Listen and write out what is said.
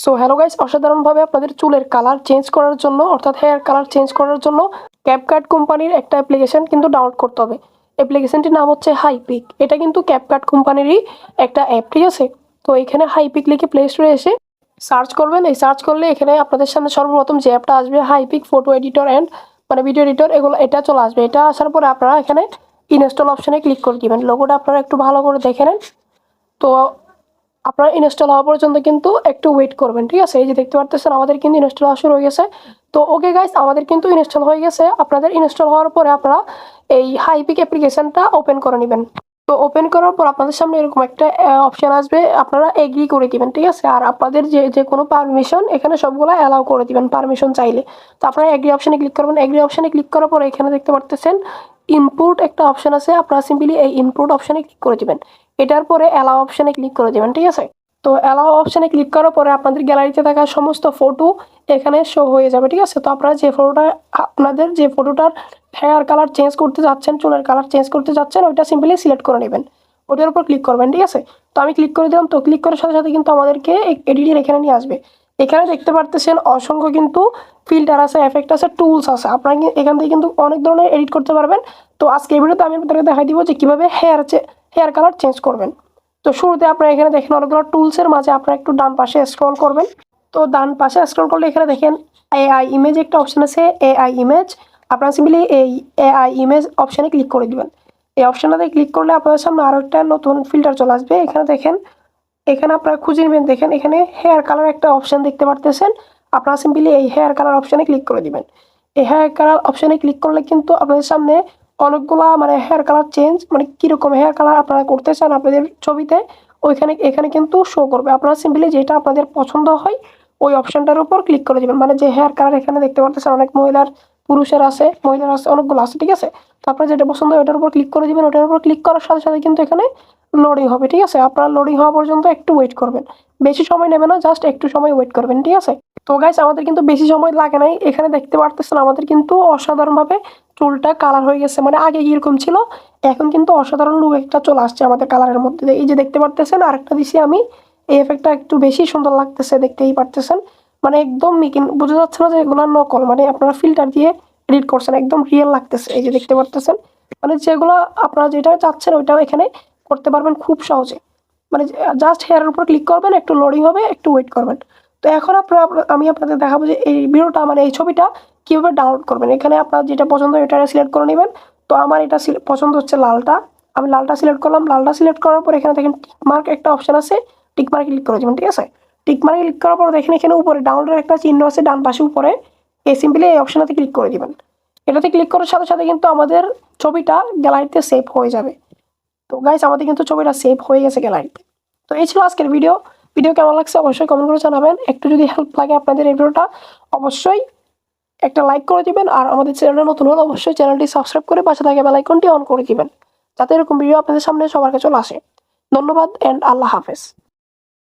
So hello guys, অসাধারণভাবে আপনাদের চুলের colour change করার জন্য অর্থাৎ হেয়ার কালার চেঞ্জ করার জন্য ক্যাপকাট কোম্পানির একটা অ্যাপ্লিকেশন কিন্তু ডাউনলোড করতে হবে। অ্যাপ্লিকেশনটির নাম হচ্ছে হাইপিক। এটা কিন্তু ক্যাপকাট কোম্পানিরই একটা অ্যাপ, ঠিক আছে? তো এখানে হাইপিক লিখে প্লে স্টোরে এসে সার্চ করবেন। এই সার্চ করলে এখানে আপনাদের সামনে সর্বপ্রথম যে অ্যাপটা আসবে হাইপিক ফটো এডিটর অ্যান্ড মানে ভিডিও এডিটর, এগুলো এটা চলে আসবে। এটা আসার পরে আপনারা এখানে ইনস্টল অপশনে ক্লিক করে দিবেন। লোগোটা আপনারা একটু ভালো করে দেখে নেন। তো আপনার ইনস্টল হওয়া পর্যন্ত কিন্তু একটু ওয়েট করবেন, ঠিক আছে? এই যে দেখতে পারতেছেন আমাদের কিন্তু ইনস্টল হওয়া শুরু হয়ে গেছে। তো ওকে গাইস, আমাদের কিন্তু ইনস্টল হয়ে গেছে। আপনাদের ইনস্টল হওয়ার পরে আপনারা এই হাইপিক অ্যাপ্লিকেশনটা ওপেন করে নেবেন। তো ওপেন করার পর আপনাদের সামনে এরকম একটা অপশন আসবে, আপনারা এগ্রি করে দিবেন, ঠিক আছে? আর আপনাদের যে কোনো পারমিশন এখানে সবগুলো অ্যালাউ করে দিবেন পারমিশন চাইলে। তো আপনারা এগ্রি অপশনে ক্লিক করবেন। এগ্রি অপশনে ক্লিক করার পর এখানে দেখতে পারতেছেন ইনপুট একটা অপশন আছে, আপনারা সিম্পলি এই ইনপুট অপশনে ক্লিক করে দিবেন। এটার পরে অ্যালাউ অপশনে ক্লিক করে দিবেন, ঠিক আছে? তো অ্যালাউ অপশনে ক্লিক করার পরে আপনাদের গ্যালারিতে থাকা সমস্ত ফটো এখানে শো হয়ে যাবে, ঠিক আছে? তো আপনারা আপনাদের যে ফটোটার হেয়ার কালার চেঞ্জ করতে যাচ্ছেন, চুলের কালার চেঞ্জ করতে যাচ্ছেন, ওইটা সিম্পলি সিলেক্ট করে নেবেন। ওটার উপর ক্লিক করবেন, ঠিক আছে? তো আমি ক্লিক করে দিলাম। তো ক্লিক করার সাথে সাথে কিন্তু আমাদেরকে এডিটের এখানে নিয়ে আসবে। এখানে দেখতে পারতেছেন অসংখ্য কিন্তু ফিল্টার আছে, এফেক্ট আছে, টুলস আছে। আপনারা এখান থেকে কিন্তু অনেক ধরনের এডিট করতে পারবেন। তো আজকে এই ভিডিওতে আমি আপনাদেরকে দেখাই দিব যে কীভাবে হেয়ার কালার চেঞ্জ করবেন। তো শুরুতে আপনারা এখানে দেখেন অনেকগুলো টুলসের মাঝে আপনারা একটু ডান পাশে স্ক্রল করবেন। তো ডান পাশে স্ক্রল করলে এখানে দেখেন এআই ইমেজ একটা অপশন আছে, এআই ইমেজ। আপনারা সিম্পলি এই এআই ইমেজ অপশানে ক্লিক করে দিবেন। এই অপশানটাতে ক্লিক করলে আপনাদের সামনে আরও একটা নতুন ফিল্টার চলে আসবে। এখানে দেখেন, এখানে আপনারা খুঁজে নেবেন। দেখেন এখানে হেয়ার কালার একটা অপশান দেখতে পারতেছেন। আপনারা সিম্পলি এই হেয়ার কালার অপশানে ক্লিক করে দিবেন। এই হেয়ার কালার অপশানে ক্লিক করলে কিন্তু আপনাদের সামনে অনেকগুলা মানে হেয়ার কালার চেঞ্জ, মানে কীরকম হেয়ার কালার আপনারা করতে চান আপনাদের ছবিতে, এখানে কিন্তু শো করবে। আপনারা সিম্পলি যেটা আপনাদের পছন্দ হয় ওই অপশানটার উপর ক্লিক করে দেবেন। মানে যে হেয়ার কালার এখানে দেখতে পারতেছেন অনেক পুরুষের আছে, মহিলার আছে, অনেকগুলো আছে, ঠিক আছে? তো আপনার যেটা পছন্দ হয় ওটার উপর ক্লিক করে দেবেন। ওটার উপর ক্লিক করার সাথে সাথে কিন্তু এখানে লোডিং হবে, ঠিক আছে? আপনারা লোডিং হওয়া পর্যন্ত একটু ওয়েট করবেন। বেশি সময় নেবে না, জাস্ট একটু সময় ওয়েট করবেন, ঠিক আছে? তো গাইস, আমাদের কিন্তু বেশি সময় লাগে নাই। এখানে দেখতে পারতেছেন আমাদের কিন্তু অসাধারণভাবে চুলটা কালার হয়ে গেছে। মানে আগে এরকম ছিল, এখন কিন্তু অসাধারণ লুক একটা চলে আসছে আমাদের কালারের মধ্যে। এই যে দেখতে পারতেছেন আরেকটা দিছি আমি, এই এফেক্টটা একটু বেশি সুন্দর লাগতেছে, দেখতেই পারতেছেন। মানে একদম বোঝা যাচ্ছে না যে এগুলো নকল, মানে আপনারা ফিল্টার দিয়ে এডিট করছেন, একদম রিয়েল লাগতেছে। এই যে দেখতে পারতেছেন, মানে যেগুলো আপনারা যেটা চাচ্ছেন ওইটাও এখানে করতে পারবেন খুব সহজে। মানে জাস্ট হেয়ারের উপর ক্লিক করবেন, একটু লোডিং হবে, একটু ওয়েট করবেন। তো এখন আমি আপনাদের দেখাবো যে এই ভিডিওটা মানে এই ছবিটা কীভাবে ডাউনলোড করবেন। এখানে আপনার যেটা পছন্দ এটা সিলেক্ট করে নেবেন। তো আমার এটা পছন্দ হচ্ছে লালটা, আমি লালটা সিলেক্ট করলাম। লালটা সিলেক্ট করার পর এখানে দেখেন টিকমার্ক একটা অপশন আছে, টিকমার্কে ক্লিক করে দেবেন, ঠিক আছে? টিকমার্কে ক্লিক করার পর দেখেন এখানে উপরে ডাউনলোডের একটা চিহ্ন আছে ডান পাশে উপরে, এই সিম্পলি এই অপশনটাতে ক্লিক করে দিবেন। এটাতে ক্লিক করার সাথে সাথে কিন্তু আমাদের ছবিটা গ্যালারিতে সেভ হয়ে যাবে। তো গাইস, আমাদের কিন্তু ছবিটা সেভ হয়ে গেছে গ্যালারিতে। তো এই ছিল আজকের ভিডিও কেমন লাগছে অবশ্যই কমেন্ট করে জানাবেন। একটু যদি হেল্প লাগে আপনাদের এই ভিডিওটা, অবশ্যই একটা লাইক করে দিবেন। আর আমাদের চ্যানেলটা নতুন হলে অবশ্যই চ্যানেলটি সাবস্ক্রাইব করে পাশে থাকা বেল আইকনটি অন করে দিবেন, যাতে এরকম ভিডিও আপনাদের সামনে সবার কাছে চলে আসে। ধন্যবাদ এন্ড আল্লাহ হাফেজ।